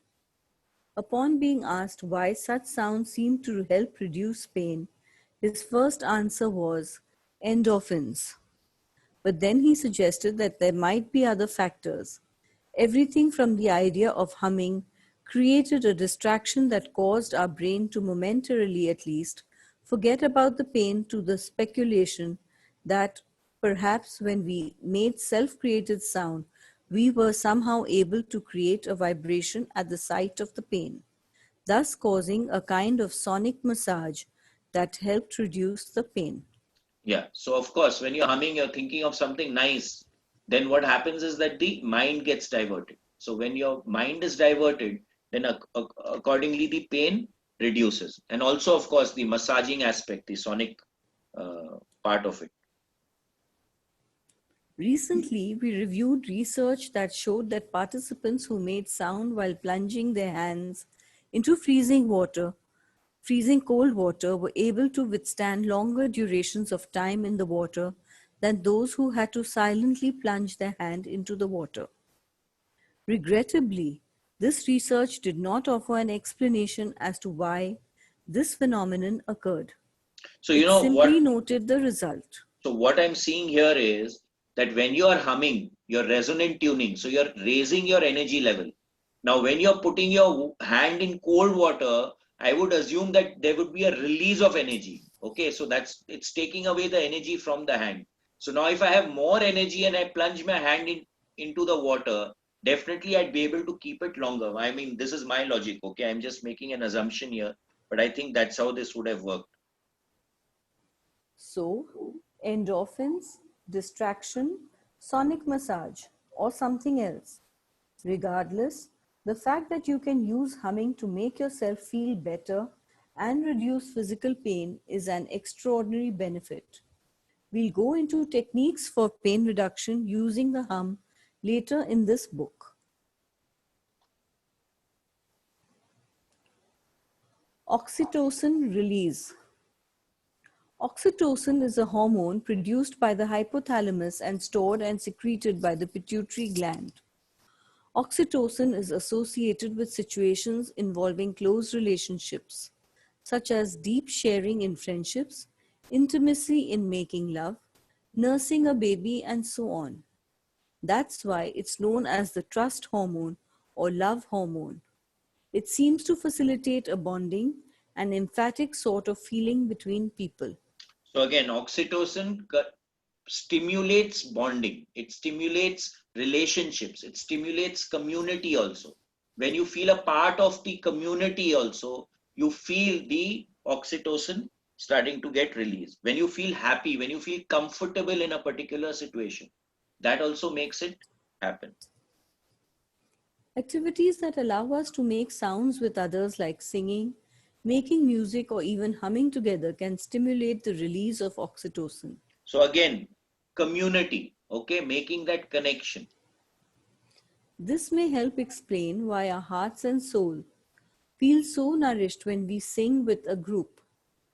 B: Upon being asked why such sounds seemed to help reduce pain, his first answer was endorphins. But then he suggested that there might be other factors. Everything from the idea of humming created a distraction that caused our brain to momentarily, at least, forget about the pain, to the speculation that perhaps when we made self created sound, we were somehow able to create a vibration at the site of the pain. thus causing a kind of sonic massage that helped reduce the pain.
A: Yeah. So of course, when you're humming, you're thinking of something nice. Then what happens is that the mind gets diverted. So when your mind is diverted, then accordingly the pain reduces. And also, of course, the massaging aspect, the sonic part of it.
B: Recently, we reviewed research that showed that participants who made sound while plunging their hands into freezing cold water, were able to withstand longer durations of time in the water than those who had to silently plunge their hand into the water. Regrettably, this research did not offer an explanation as to why this phenomenon occurred.
A: So you
B: It
A: know
B: simply
A: what
B: noted the result.
A: So what I'm seeing here is that when you are humming, you're resonant tuning. So you're raising your energy level. Now, when you're putting your hand in cold water, I would assume that there would be a release of energy. Okay, so it's taking away the energy from the hand. So now if I have more energy and I plunge my hand into the water, definitely I'd be able to keep it longer. I mean, this is my logic. Okay, I'm just making an assumption here, but I think that's how this would have worked.
B: So, endorphins, distraction, sonic massage, or something else. Regardless, the fact that you can use humming to make yourself feel better and reduce physical pain is an extraordinary benefit. We'll go into techniques for pain reduction using the hum later in this book. Oxytocin release. Oxytocin is a hormone produced by the hypothalamus and stored and secreted by the pituitary gland. Oxytocin is associated with situations involving close relationships, such as deep sharing in friendships, intimacy in making love, nursing a baby, and so on. That's why it's known as the trust hormone or love hormone. It seems to facilitate a bonding, an emphatic sort of feeling between people.
A: So again, oxytocin stimulates bonding, it stimulates relationships, it stimulates community also. When you feel a part of the community also, you feel the oxytocin starting to get released. When you feel happy, when you feel comfortable in a particular situation, that also makes it happen.
B: Activities that allow us to make sounds with others, like singing, making music, or even humming together, can stimulate the release of oxytocin.
A: So again, community, okay, making that connection.
B: This may help explain why our hearts and soul feel so nourished when we sing with a group,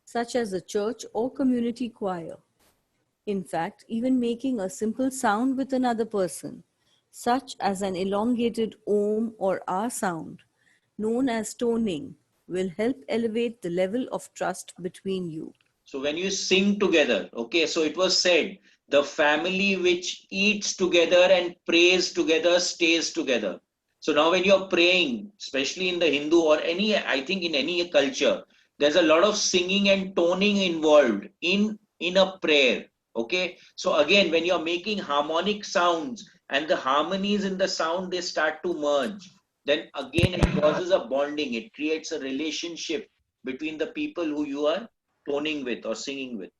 B: such as a church or community choir. In fact, even making a simple sound with another person, such as an elongated om or ah sound, known as toning, will help elevate the level of trust between you.
A: So when you sing together, okay, so it was said, the family which eats together and prays together stays together. So now when you're praying, especially in the Hindu or any, I think in any culture, there's a lot of singing and toning involved in a prayer. Okay. So again, when you're making harmonic sounds and the harmonies in the sound, they start to merge. Then again, it causes a bonding. It creates a relationship between the people who you are toning with or singing with.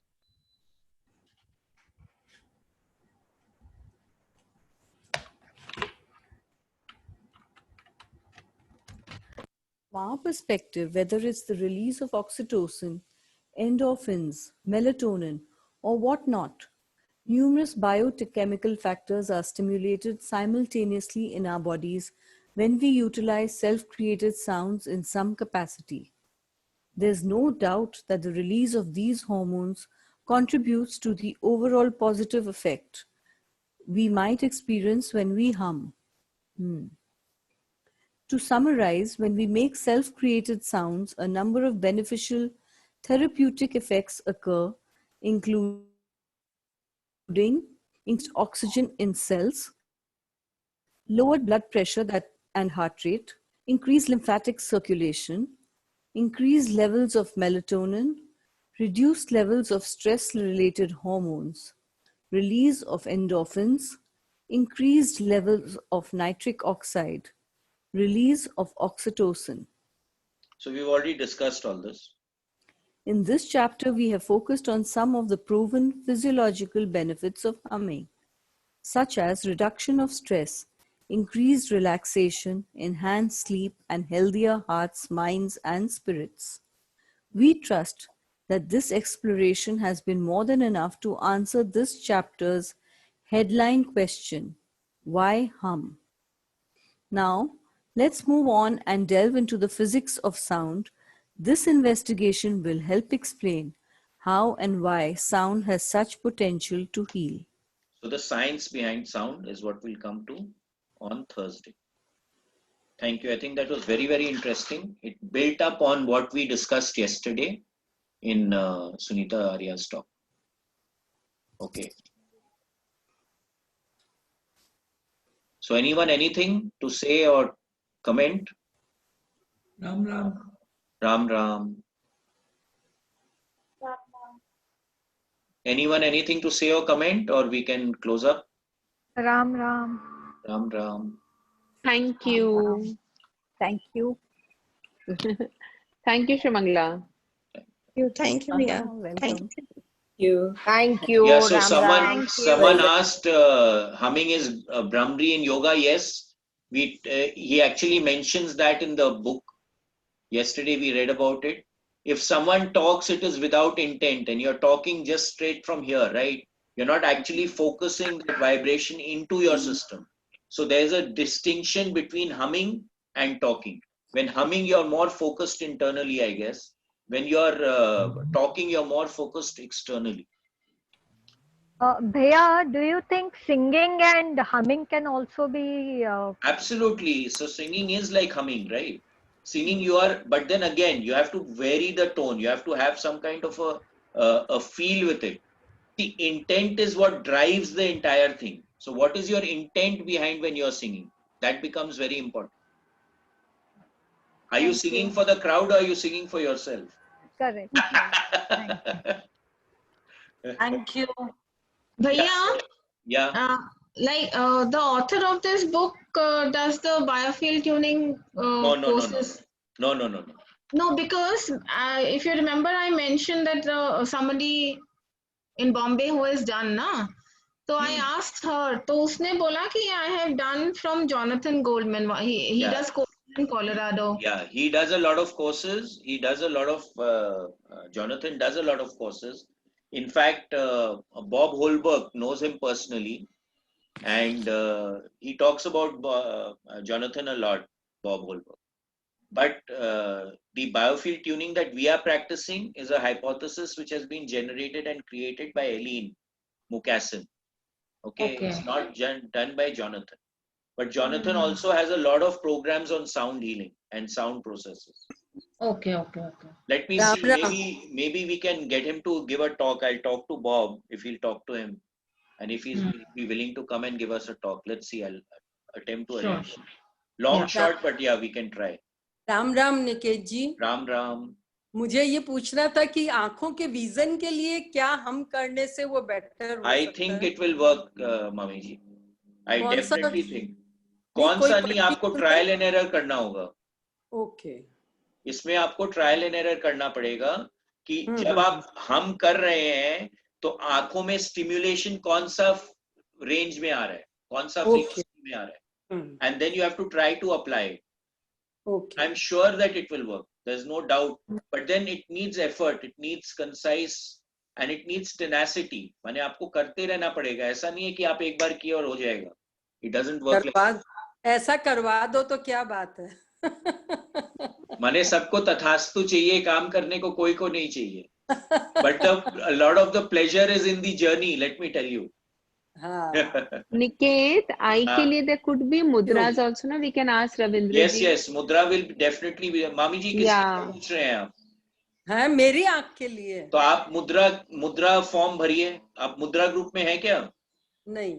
B: From our perspective, whether it's the release of oxytocin, endorphins, melatonin, or whatnot, numerous biochemical factors are stimulated simultaneously in our bodies when we utilize self created sounds in some capacity. There's no doubt that the release of these hormones contributes to the overall positive effect we might experience when we hum. To summarize, when we make self created sounds, a number of beneficial therapeutic effects occur, including increased oxygen in cells, lowered blood pressure and heart rate, increased lymphatic circulation, increased levels of melatonin, reduced levels of stress related hormones, release of endorphins, increased levels of nitric oxide, release of oxytocin.
A: So we've already discussed all this.
B: In this chapter, we have focused on some of the proven physiological benefits of humming, such as reduction of stress, increased relaxation, enhanced sleep, and healthier hearts, minds, and spirits. We trust that this exploration has been more than enough to answer this chapter's headline question: why hum? Now, let's move on and delve into the physics of sound. This investigation will help explain how and why sound has such potential to heal.
A: So the science behind sound is what we'll come to on Thursday. Thank you. I think that was very, very interesting. It built up on what we discussed yesterday in Sunita Arya's talk. Okay. So anyone, anything to say or comment?
C: Ram Ram.
A: Ram Ram. Anyone, anything to say or comment, or we can close up?
D: Ram Ram.
A: Ram Ram.
E: Thank you.
D: Thank you.
E: Thank you, Shrimangla.
F: Thank you, Mia.
D: Welcome.
F: Thank
C: You.
G: Thank you,
A: Yeah, so
G: Ram.
A: someone asked, humming is Brahmri in yoga. Yes, he actually mentions that in the book. Yesterday we read about it. If someone talks, it is without intent, and you're talking just straight from here, right? You're not actually focusing the vibration into your system. So there's a distinction between humming and talking. When humming, you're more focused internally, I guess. When you're talking, you're more focused externally.
D: Bhaiya, do you think singing and humming can also be?
A: Absolutely. So singing is like humming, right? Singing you are, but then again, you have to vary the tone. You have to have some kind of a feel with it. The intent is what drives the entire thing. So what is your intent behind when you're singing? That becomes very important. Are you singing for the crowd or are you singing for yourself?
D: Correct.
F: Thank you.
C: Bhaiya,
A: Yeah.
C: the author of this book does the biofield tuning courses.
A: No.
C: No, because if you remember, I mentioned that somebody in Bombay who has done, na. So I asked her, तो उसने बोला कि I have done from Jonathan Goldman. He does courses in Colorado.
A: Yeah, he does a lot of courses. He does a lot of, Jonathan does a lot of courses. In fact, Bob Holberg knows him personally. And he talks about Jonathan a lot, Bob Holberg. But the biofield tuning that we are practicing is a hypothesis which has been generated and created by Eileen Mukasson. Okay, it's not done by Jonathan. But Jonathan also has a lot of programs on sound healing and sound processes.
C: Okay.
A: Let me see, maybe we can get him to give a talk. I'll talk to Bob if he'll talk to him. And if he's be willing to come and give us a talk, let's see. I'll attempt to arrange. Long shot, but yeah, we can try.
F: Ram Ram Niket जी.
A: राम राम.
F: मुझे ये पूछना था कि आंखों के vision के लिए क्या हम करने से वो बेटर हो सकता है?
A: I think it will work, मामी जी. I definitely think. कौन सा नहीं, आपको ट्रायल एंड एरर करना होगा.
F: ओके.
A: इसमें आपको ट्रायल एंड एरर करना पड़ेगा कि जब आप हम कर रहे हैं तो आंखों में स्टिम्युलेशन कौन सा रेंज में आ रहा है, कौन सा फ्रीक्वेंसी में आ रहा है, and then you have to try to apply it. I am sure that it will work, there is no doubt, but then it needs effort, it needs concise and it needs tenacity. माने आपको करते रहना पड़ेगा. ऐसा नहीं है कि आप एक बार किए और हो जाएगा. It doesn't work.
F: ऐसा करवा दो तो क्या बात है.
A: माने सबको तथास्तु चाहिए, काम करने को कोई को नहीं चाहिए. But a lot of the pleasure is in the journey, let me tell you.
E: Niket, eye के लिए there could be mudras also, ना? We can ask Ravindra.
A: Yes, mudra will definitely be. मामी जी किसको पूछ रहे हैं आप?
F: हाँ, मेरी आँख के लिए.
A: तो आप मुद्रा फॉर्म भरिए. आप मुद्रा ग्रुप में हैं क्या?
F: नहीं.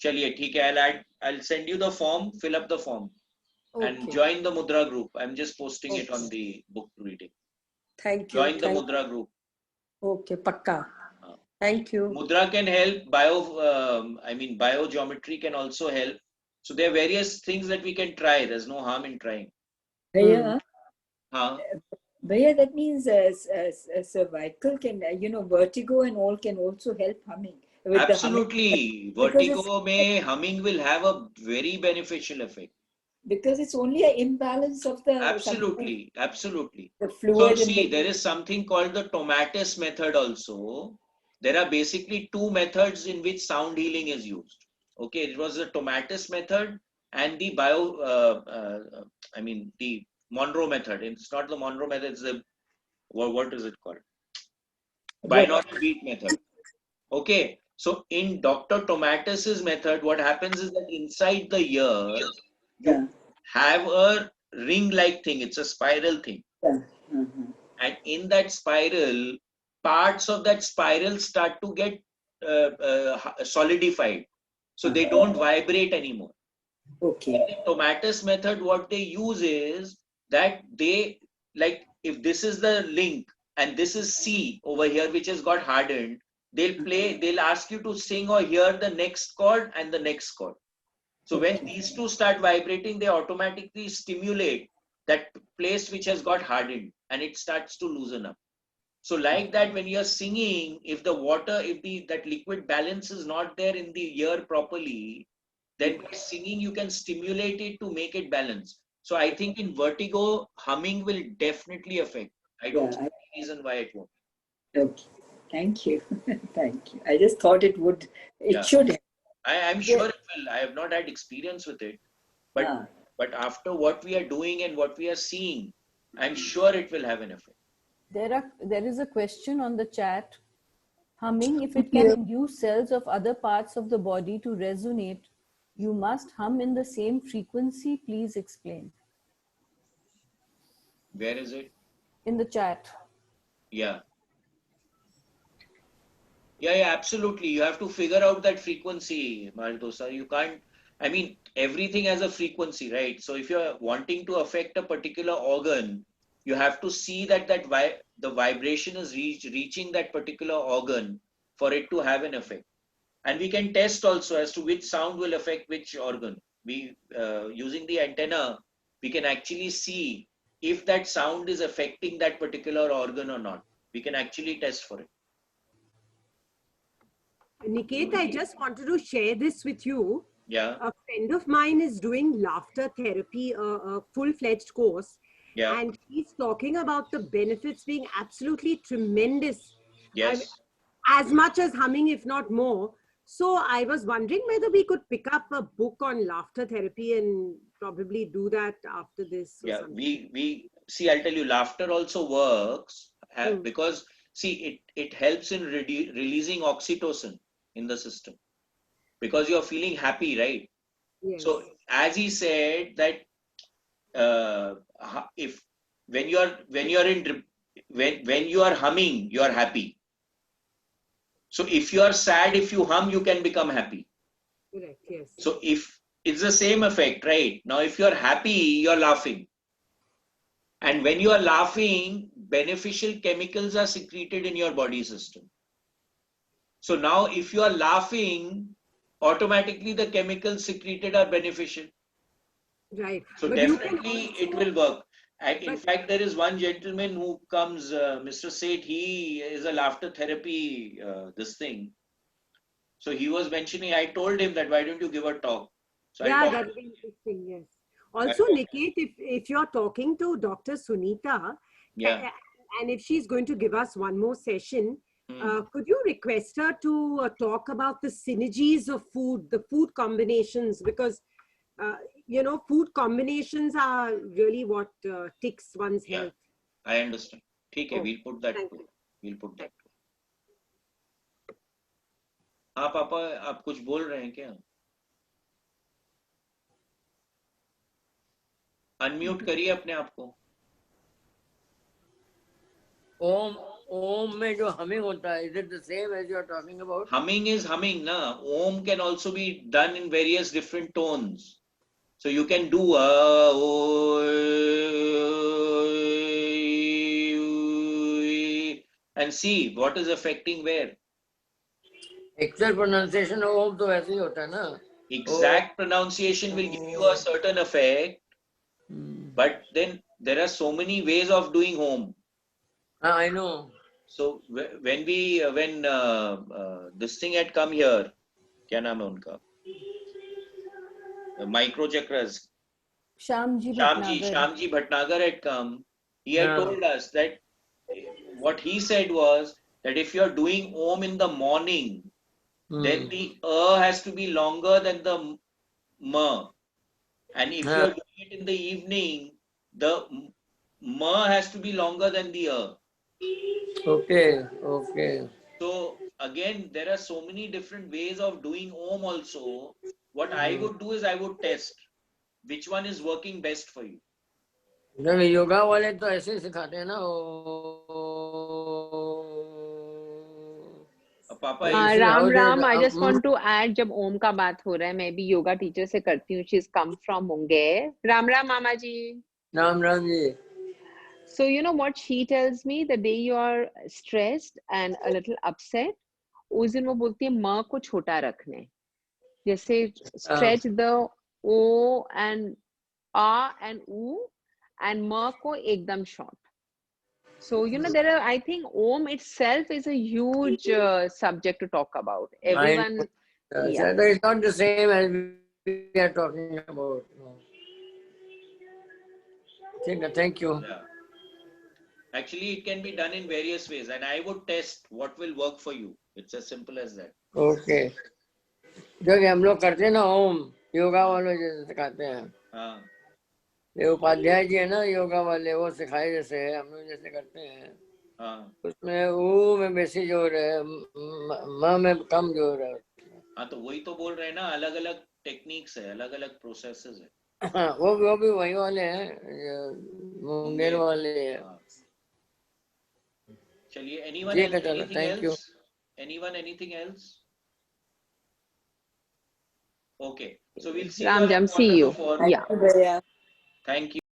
A: चलिए ठीक है. I'll send you the form. Fill up the form and join the mudra group. I'm just posting it on the book reading.
F: Thank you.
A: Join the mudra group.
F: Okay, पक्का. Thank you.
A: Mudra can help. Biogeometry can also help. So there are various things that we can try. There's no harm in trying.
H: भैया
A: Huh?
G: Bhaiya, that means cervical can, vertigo and all can also help humming with the humming.
A: Absolutely.
G: Because it's,
A: Vertigo mein humming will have a very beneficial effect.
G: because it's only an imbalance of the
A: Absolutely. Absolutely.
G: the
A: So
G: fluid in
A: see,
G: the
A: there is something called the Tomatis method also. There are basically two methods in which sound healing is used. Okay, it was the Tomatis method and the the Monroe method. It's not the Monroe method, it's the, what is it called? Binaural beat method. Okay, so in Dr. Tomatis's method, what happens is that inside the ear,
G: yeah.
A: you have a ring-like thing. It's a spiral thing.
G: Yeah. Mhm.
A: And in that spiral, parts of that spiral start to get solidified. So they don't vibrate anymore.
G: Okay.
A: In the Tomatis method, what they use is that they, like, if this is the link and this is C over here, which has got hardened, they'll ask you to sing or hear the next chord and the next chord. So when these two start vibrating, they automatically stimulate that place which has got hardened and it starts to loosen up. So like that, when you're singing, if the water, that liquid balance is not there in the ear properly, then by singing you can stimulate it to make it balance. So I think in vertigo, humming will definitely affect. I don't see any reason why it won't.
G: Okay. Thank you. Thank you. I just thought it
A: Yeah.
G: should.
A: I'm sure it will. I have not had experience with it, but after what we are doing and what we are seeing, I'm sure it will have an effect.
B: There is a question on the chat. Humming, if it can induce cells of other parts of the body to resonate, you must hum in the same frequency. Please explain.
A: Where is it?
B: In the chat.
A: Yeah. Yeah, absolutely. You have to figure out that frequency, Maldosa. You can't, I mean, everything has a frequency, right? So if you're wanting to affect a particular organ, you have to see that the vibration is reaching that particular organ for it to have an effect. And we can test also as to which sound will affect which organ. We using the antenna, we can actually see if that sound is affecting that particular organ or not. We can actually test for it.
H: Niket, I just wanted to share this with you.
A: Yeah.
H: A friend of mine is doing laughter therapy, a full-fledged course.
A: Yeah.
H: And he's talking about the benefits being absolutely tremendous.
A: Yes.
H: As much as humming, if not more. So I was wondering whether we could pick up a book on laughter therapy and probably do that after this.
A: Yeah, we see, I'll tell you, laughter also works because see, it helps in releasing oxytocin in the system because you're feeling happy, right?
H: Yes.
A: So as he said that if when you are humming, you are happy. So if you are sad, if you hum, you can become happy.
H: Correct, yes.
A: So if it's the same effect, right? Now, if you're happy, you're laughing. And when you are laughing, beneficial chemicals are secreted in your body system. So now if you are laughing, automatically the chemicals secreted are beneficial.
H: Right.
A: So
H: but
A: definitely it will work. And in fact, there is one gentleman who comes, Mr. Seth, he is a laughter therapy, this thing. So he was mentioning, I told him that why don't you give a talk? So
H: yeah, that would be interesting, yes. Also, Niket, if you're talking to Dr. Sunita, and if she's going to give us one more session, could you request her to talk about the synergies of food, the food combinations? Because, food combinations are really what ticks one's health.
A: I understand. Okay, we'll put that. We'll put that. हाँ पापा, आप कुछ बोल रहे हैं क्या? Unmute करिए अपने आप को.
I: Om में जो humming होता है, is it the same as you are talking about?
A: Humming is humming, na. Om can also be done in various different tones. So you can do and see what is affecting where.
I: Exact pronunciation of Om तो ऐसे ही होता है ना.
A: Exact pronunciation will give you a certain effect, but then there are so many ways of doing home.
I: I know.
A: So when this thing had come here, क्या नाम है उनका? Micro chakras.
B: Shyamji
A: Bhatnagar had come. He had told us that what he said was that if you're doing Om in the morning, then the has to be longer than the Ma. And if you're doing it in the evening, the Ma has to be longer than the
I: Okay, okay.
A: So again, there are so many different ways of doing Om also. What I would do is I would test which one is working best for you.
I: जब योगा वाले तो ऐसे सिखाते हैं ना
A: Papa,
E: Ram, I just want to add, जब ओम का बात हो रहा है, मैं भी योगा टीचर से करती हूँ. She's come from Munger. Ram, mama ji.
I: Ram ji.
E: So you know what she tells me, the day you are stressed and a little upset, उस दिन वो बोलती है म को छोटा रखने. जैसे stretch the O and A and U and म को एकदम short. So, you know, there are, I think Om itself is a huge subject to talk about. Everyone,
I: yeah. So it's not the same as we are talking about. No. Thank you.
A: Yeah. Actually, it can be done in various ways, and I would test what will work for you. It's as simple as that.
I: Okay. जो कि हम लोग करते हैं ना ओम योगा वालों जैसे सिखाते हैं ये उपाध्याय जी है ना योगा वाले वो सिखाए जैसे हम लोग जैसे करते हैं उसमें ऊ में बेसी जोर है म में कम जोर है
A: हाँ तो वही तो बोल रहे हैं ना अलग अलग टेक्निक्स है अलग अलग प्रोसेसेस है
I: वो भी वही वाले हैं मुंगेर वाले हैं
A: चलिए anything else okay so we'll see you
E: see you
A: yeah
G: Thank you.